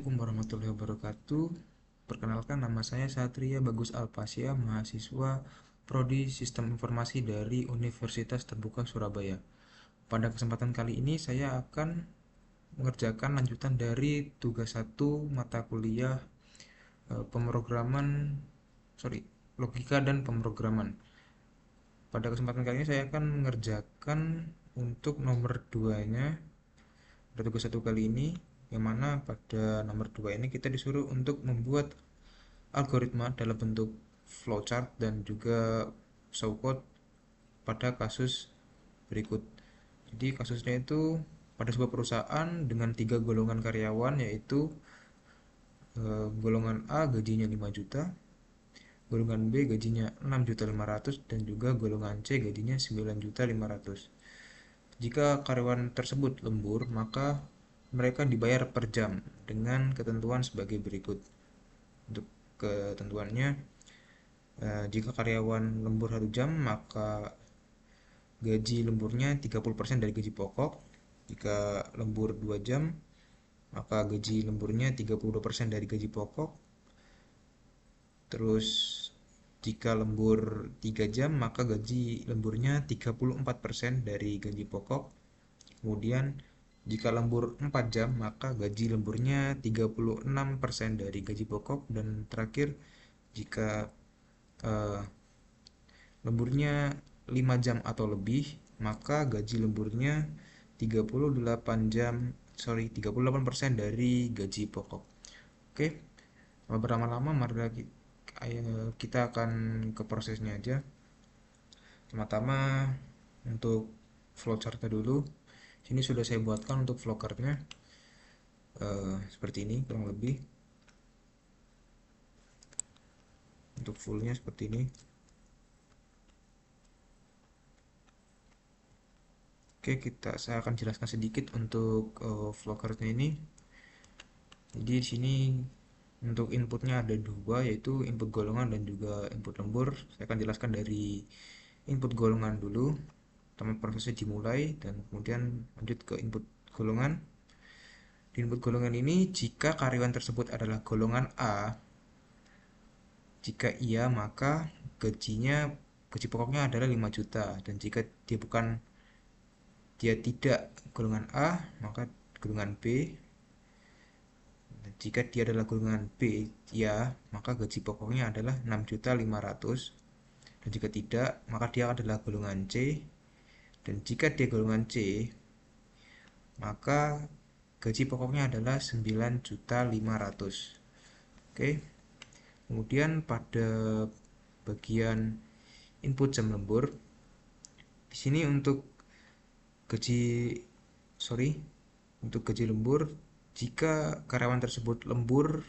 Assalamualaikum warahmatullahi wabarakatuh. Perkenalkan, nama saya Satria Bagus Alpasya, mahasiswa Prodi Sistem Informasi dari Universitas Terbuka Surabaya. Pada kesempatan kali ini saya akan mengerjakan lanjutan dari tugas 1 mata kuliah pemrograman, logika dan pemrograman. Pada kesempatan kali ini saya akan mengerjakan untuk nomor 2-nya pada tugas 1 kali ini, yang mana pada nomor 2 ini kita disuruh untuk membuat algoritma dalam bentuk flowchart dan juga showcode pada kasus berikut. Jadi kasusnya itu pada sebuah perusahaan dengan 3 golongan karyawan, yaitu golongan A gajinya 5 juta, golongan B gajinya 6.500.000, dan juga golongan C gajinya 9.500.000. Jika karyawan tersebut lembur, maka mereka dibayar per jam dengan ketentuan sebagai berikut. Untuk ketentuannya, jika karyawan lembur 1 jam, maka gaji lemburnya 30% dari gaji pokok. Jika lembur 2 jam, maka gaji lemburnya 32% dari gaji pokok. Terus jika lembur 3 jam, maka gaji lemburnya 34% dari gaji pokok. Kemudian jika lembur 4 jam, maka gaji lemburnya 36% dari gaji pokok. Dan terakhir, jika lemburnya 5 jam atau lebih, maka gaji lemburnya 38% dari gaji pokok. Oke, berlama-lama mari kita akan ke prosesnya aja. Pertama-tama untuk flowchartnya dulu. Sini sudah saya buatkan untuk flowchartnya seperti ini kurang lebih. Untuk fullnya seperti ini. Oke, saya akan jelaskan sedikit untuk flowchartnya ini. Jadi di sini untuk inputnya ada dua, yaitu input golongan dan juga input lembur. Saya akan jelaskan dari input golongan dulu. Pertama prosesnya dimulai dan kemudian lanjut ke input golongan. Di input golongan ini, jika karyawan tersebut adalah golongan A, jika iya maka gaji pokoknya adalah 5 juta, dan jika dia tidak golongan A, maka golongan B. Dan jika dia adalah golongan B, ya, maka gaji pokoknya adalah 6.500.000. Dan jika tidak, maka dia adalah golongan C. Dan jika dia golongan C, maka gaji pokoknya adalah 9.500.000. Oke. Kemudian pada bagian input jam lembur, di sini untuk gaji lembur, jika karyawan tersebut lembur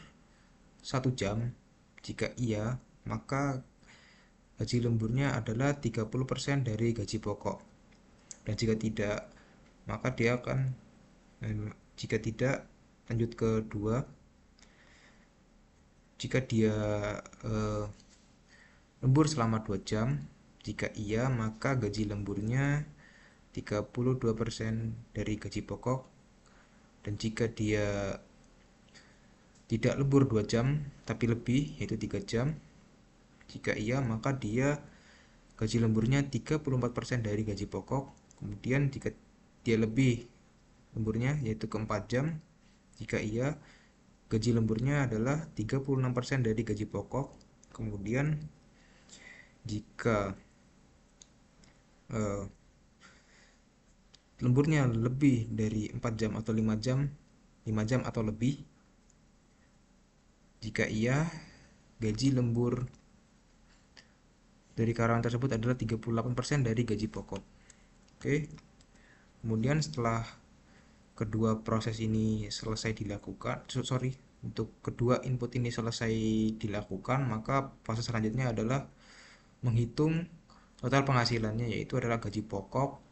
1 jam, jika iya, maka gaji lemburnya adalah 30% dari gaji pokok. Dan jika tidak, maka dia akan jika tidak, lanjut ke 2. Jika dia lembur selama 2 jam, jika iya, maka gaji lemburnya 32% dari gaji pokok. Dan jika dia tidak lembur 2 jam tapi lebih, yaitu 3 jam, jika iya, maka dia gaji lemburnya 34% dari gaji pokok. Kemudian jika dia lebih lemburnya, yaitu ke 4 jam, jika iya, gaji lemburnya adalah 36% dari gaji pokok. Kemudian jika lemburnya lebih dari 4 jam atau 5 jam, 5 jam atau lebih, jika iya, gaji lembur dari karyawan tersebut adalah 38% dari gaji pokok. Oke. Kemudian setelah kedua proses ini selesai dilakukan, untuk kedua input ini selesai dilakukan, maka proses selanjutnya adalah menghitung total penghasilannya, yaitu adalah gaji pokok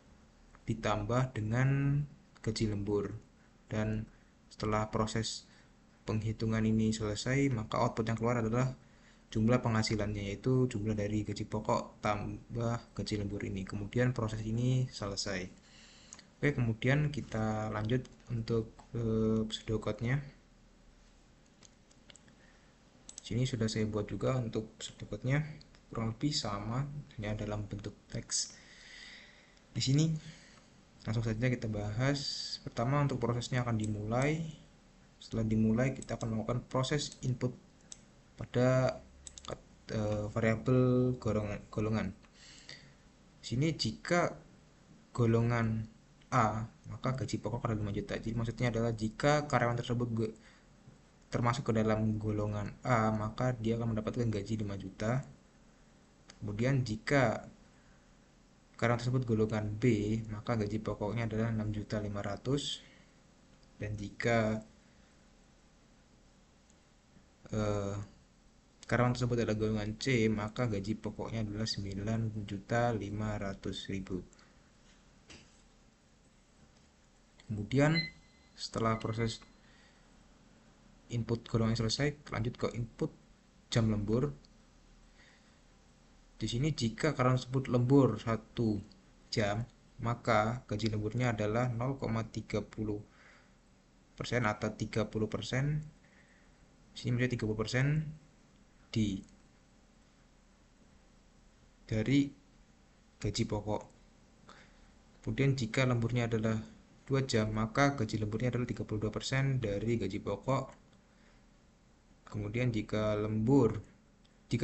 ditambah dengan gaji lembur. Dan setelah proses penghitungan ini selesai, maka output yang keluar adalah jumlah penghasilannya, yaitu jumlah dari gaji pokok tambah gaji lembur ini. Kemudian proses ini selesai. Oke, kemudian kita lanjut untuk pseudocode-nya. Sini sudah saya buat juga untuk sertifikatnya, kurang lebih sama, hanya dalam bentuk teks. Di sini langsung saja kita bahas. Pertama, untuk prosesnya akan dimulai. Setelah dimulai, kita akan melakukan proses input pada variabel golongan. Di sini jika golongan A, maka gaji pokok adalah 5 juta. Jadi maksudnya adalah jika karyawan tersebut termasuk ke dalam golongan A, maka dia akan mendapatkan gaji 5 juta. Kemudian jika karyawan tersebut golongan B, maka gaji pokoknya adalah 6.500.000. Dan jika karyawan tersebut adalah golongan C, maka gaji pokoknya adalah 9.500.000. Kemudian setelah proses input golongan selesai, lanjut ke input jam lembur. Di sini jika karyawan tersebut lembur 1 jam, maka gaji lemburnya adalah 0,30% atau 30%. Di sini menjadi 30% dari gaji pokok. Kemudian jika lemburnya adalah 2 jam, maka gaji lemburnya adalah 32% dari gaji pokok. Kemudian jika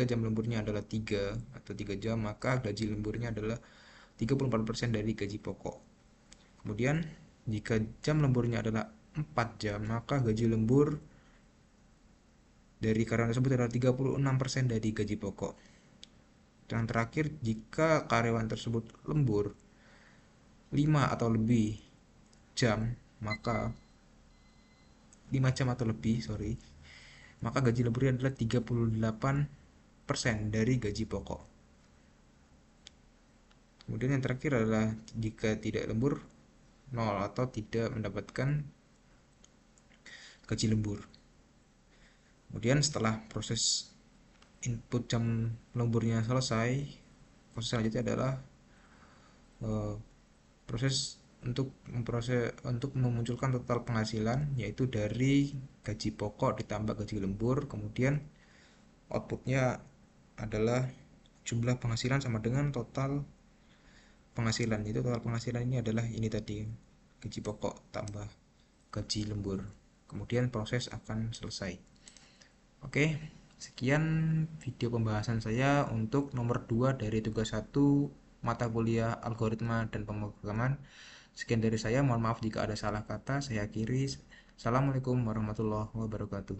jam lemburnya adalah 3 atau 3 jam, maka gaji lemburnya adalah 34% dari gaji pokok. Kemudian jika jam lemburnya adalah 4 jam, maka gaji lembur dari karyawan tersebut adalah 36% dari gaji pokok. Dan terakhir, jika karyawan tersebut lembur 5 atau lebih jam, maka 5 jam atau lebih, maka gaji lemburnya adalah 38% dari gaji pokok. Kemudian yang terakhir adalah jika tidak lembur 0 atau tidak mendapatkan gaji lembur. Kemudian setelah proses input jam lemburnya selesai, proses selanjutnya adalah proses untuk memunculkan total penghasilan, yaitu dari gaji pokok ditambah gaji lembur. Kemudian outputnya adalah jumlah penghasilan sama dengan total penghasilan. Itu total penghasilan ini adalah ini tadi, gaji pokok tambah gaji lembur. Kemudian proses akan selesai. Oke, sekian video pembahasan saya untuk nomor 2 dari tugas 1 mata kuliah algoritma dan pemrograman. Sekian dari saya, mohon maaf jika ada salah kata. Saya akhiri. Assalamualaikum warahmatullahi wabarakatuh.